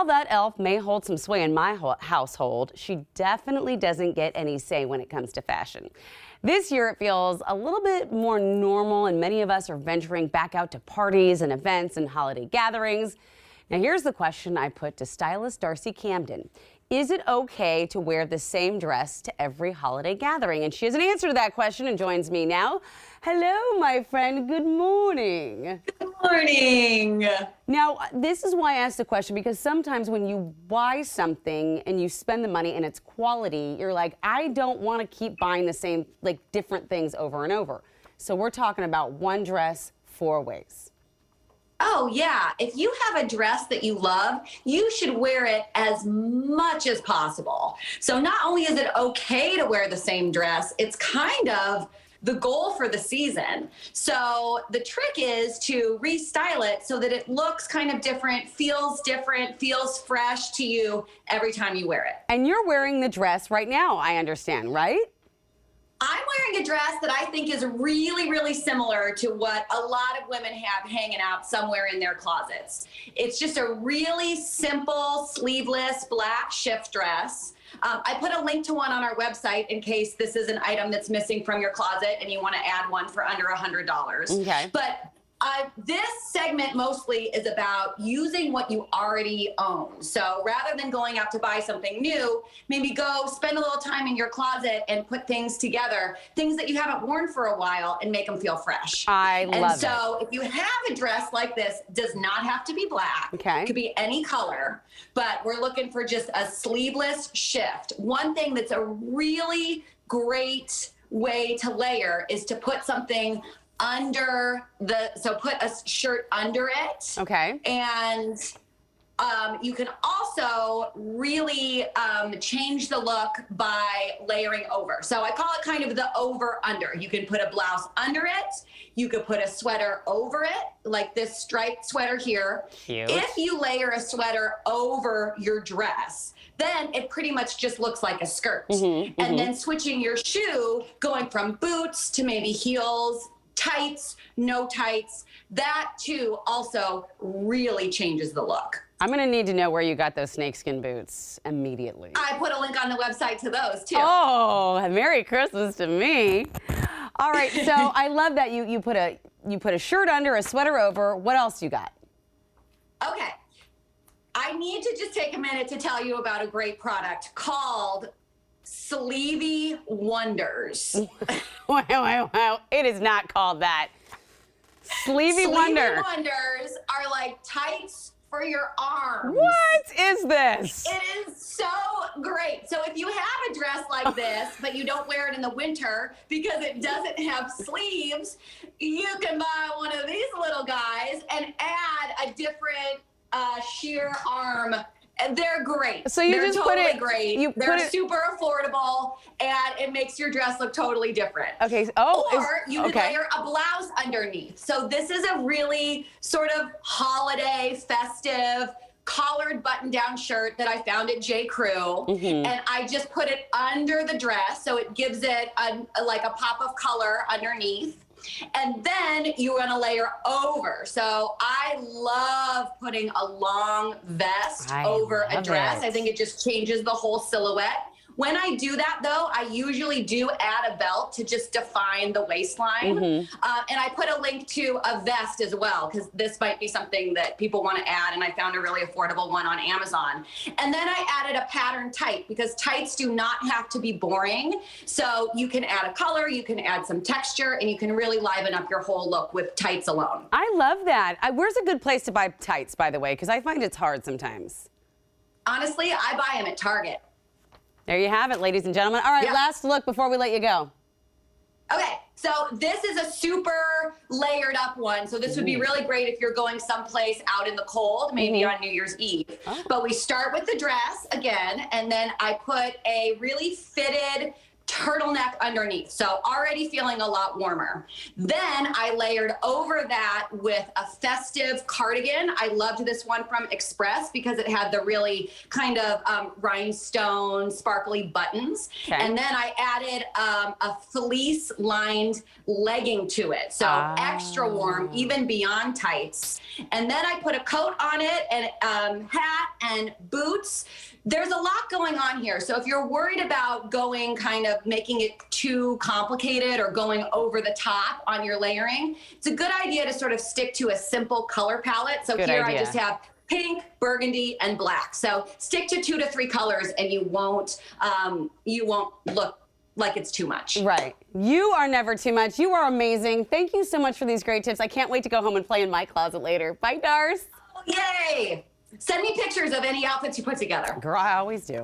while that elf may hold some sway in my household, she definitely doesn't get any say when it comes to fashion. This year it feels a little bit more normal, and many of us are venturing back out to parties and events and holiday gatherings. Now here's the question I put to stylist Darcy Camden. Is it okay to wear the same dress to every holiday gathering? And she has an answer to that question and joins me now. Hello, my friend. Good morning. Good morning. Now, this is why I asked the question, because sometimes when you buy something and you spend the money and it's quality, you're like, I don't want to keep buying the same, different things over and over. So we're talking about one dress, 4 ways. Oh, yeah. If you have a dress that you love, you should wear it as much as possible. So not only is it okay to wear the same dress, it's kind of the goal for the season. So the trick is to restyle it so that it looks kind of different, feels fresh to you every time you wear it. And you're wearing the dress right now, I understand, right? I'm wearing a dress that I think is really, really similar to what a lot of women have hanging out somewhere in their closets. It's just a really simple, sleeveless, black shift dress. I put a link to one on our website in case this is an item that's missing from your closet and you want to add one for under $100. Okay. But this segment mostly is about using what you already own. So rather than going out to buy something new, maybe go spend a little time in your closet and put things together, things that you haven't worn for a while, and make them feel fresh. I love it. And so if you have a dress like this, does not have to be black. Okay. It could be any color, but we're looking for just a sleeveless shift. One thing that's a really great way to layer is to put something under so put a shirt under it. Okay. And you can also really change the look by layering over. So I call it kind of the over-under. You can put a blouse under it. You could put a sweater over it, like this striped sweater here. Cute. If you layer a sweater over your dress, then it pretty much just looks like a skirt. And then switching your shoe, going from boots to maybe heels, tights, no tights, that too also really changes the look. I'm going to need to know where you got those snakeskin boots immediately. I put a link on the website to those too. Oh, Merry Christmas to me. All right, so I love that you put a shirt under, a sweater over. What else you got? Okay. I need to just take a minute to tell you about a great product called Sleevey Wonders. Wow. It is not called that. Sleevey Wonder. Sleevey Wonders are like tights for your arms. What is this? It is so great. So if you have a dress like this, but you don't wear it in the winter because it doesn't have sleeves, you can buy one of these little guys and add a different sheer arm. And they're great. So they're just totally put it great. They're super affordable, and it makes your dress look totally different. Okay. Or you could layer a blouse underneath. So this is a really sort of holiday, festive, collared button-down shirt that I found at J. Crew, and I just put it under the dress, so it gives it like a pop of color underneath. And then you want to layer over. So I love putting a long vest over a dress. I think it just changes the whole silhouette. When I do that, though, I usually do add a belt to just define the waistline. And I put a link to a vest as well, because this might be something that people want to add, and I found a really affordable one on Amazon. And then I added a pattern tight, because tights do not have to be boring. So you can add a color, you can add some texture, and you can really liven up your whole look with tights alone. I love that. Where's a good place to buy tights, by the way? Because I find it's hard sometimes. Honestly, I buy them at Target. There you have it, ladies and gentlemen. All right, last look before we let you go. Okay, so this is a super layered up one. So this would be really great if you're going someplace out in the cold, maybe on New Year's Eve. But we start with the dress again, and then I put a really fitted turtleneck underneath. So already feeling a lot warmer. Then I layered over that with a festive cardigan. I loved this one from Express because it had the really kind of rhinestone sparkly buttons. Okay. And then I added a fleece lined legging to it. So extra warm, even beyond tights. And then I put a coat on it and hat and boots. There's a lot going on here. So if you're worried about going kind of making it too complicated or going over the top on your layering, it's a good idea to sort of stick to a simple color palette. So Good here idea. I just have pink, burgundy, and black. So stick to 2 to 3 colors and you won't look like it's too much. Right. You are never too much. You are amazing. Thank you so much for these great tips. I can't wait to go home and play in my closet later. Bye, Darce. Yay! Send me pictures of any outfits you put together. Girl, I always do.